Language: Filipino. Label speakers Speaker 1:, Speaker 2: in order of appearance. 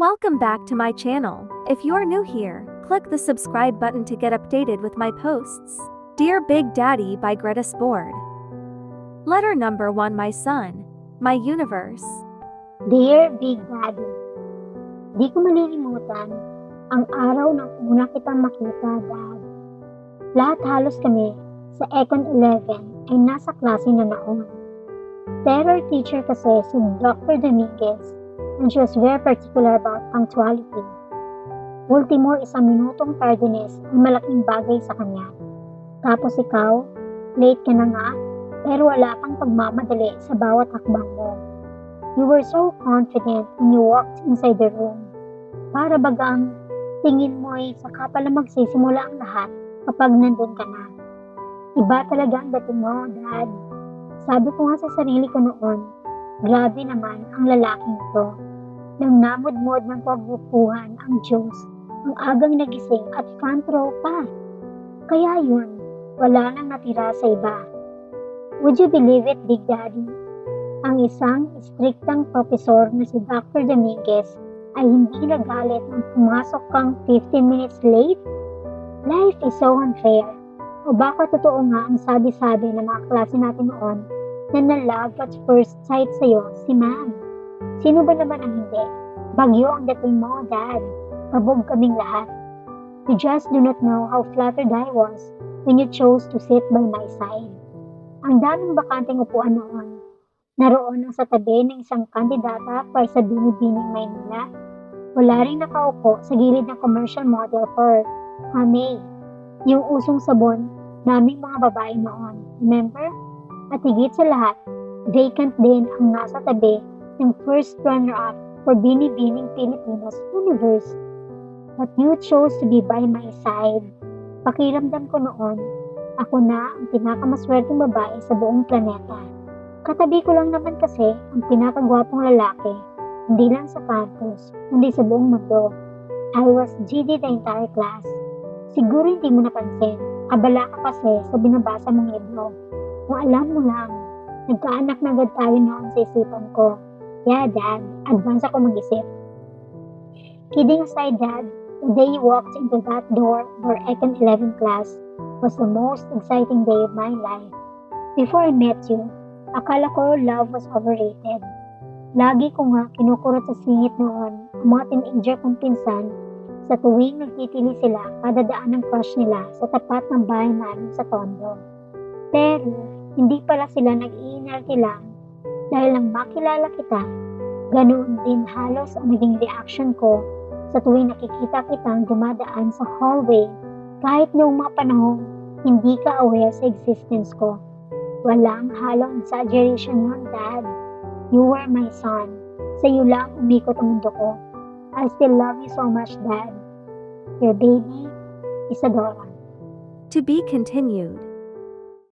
Speaker 1: Welcome back to my channel. If you're new here, click the subscribe button to get updated with my posts. Dear Big Daddy by Greta Spord. Letter number 1. My son, my universe.
Speaker 2: Dear Big Daddy, di ko malilimutan ang araw ng una kitang makita, Dad. Lahat halos kami sa Econ 11 ay nasa klase na noon. Terror teacher kasi si Dr. Dominguez and she was very particular about punctuality. Ultimo, 1 minutong tardiness ay malaking bagay sa kanya. Tapos ikaw, late ka na nga, pero wala pang pagmamadali sa bawat hakbang mo. You were so confident when you walked inside the room. Para bagang tingin mo ay saka pala magsisimula ang lahat kapag nandun ka na. Iba talaga ang dating mo, Dad. Sabi ko nga sa sarili ko noon, grabe naman ang lalaking ito. Nang namudmod ng pagbupuhan ang Diyos, ang agang nagising at front row pa. Kaya yun, wala nang natira sa iba. Would you believe it, Big Daddy? Ang isang striktang profesor na si Dr. Dominguez ay hindi nagalit nang pumasok kang 15 minutes late? Life is so unfair. O baka totoo nga ang sabi-sabi ng mga klase natin noon na na-love at first sight sa'yo si Ma'am. Sino ba naman ang hindi? Bagyo ang dating mo, Dad. Kabog kaming lahat. You just do not know how flattered I was when you chose to sit by my side. Ang daming bakanteng upuan noon. Naroon ang sa tabi ng isang kandidata para sa Binibining Maynila. Wala rin nakaupo sa gilid ng commercial model for May. Yung usong sabon naming mga babae noon. Remember? At higit sa lahat, vacant din ang nasa tabi ng first runner-up for Binibining Pilipinas Universe. But you chose to be by my side. Pakiramdam ko noon, ako na ang pinakamaswerteng babae sa buong planeta. Katabi ko lang naman kasi ang pinakagwapong lalaki, hindi lang sa campus, kundi sa buong mundo. I was GD the entire class. Siguro hindi mo napansin, abala ka kasi sa binabasa mong libro. Kung alam mo lang, nagkaanak na agad tayo noon sa isipan ko. Yeah, Dad, advance ako mag-isip. Kidding aside, Dad, the day you walked into that door for Econ 11 class was the most exciting day of my life. Before I met you, akala ko love was overrated. Lagi ko nga kinukurot sa singit noon ang mga teenager kong pinsan sa tuwing nagtitili sila kada daan ng crush nila sa tapat ng bahay namin sa Tondo. Pero hindi pala sila nag-iinarte lang dahil lang makilala kita. Ganoon din halos ang naging reaction ko sa tuwing nakikita kitang dumadaan sa hallway kahit noong mga panahong hindi ka aware sa existence ko. Walang halong exaggeration nun, Dad. You were my son. Sa iyo lang umikot ang mundo ko. I still love you so much, Dad. Your baby, Isadora.
Speaker 1: To be continued.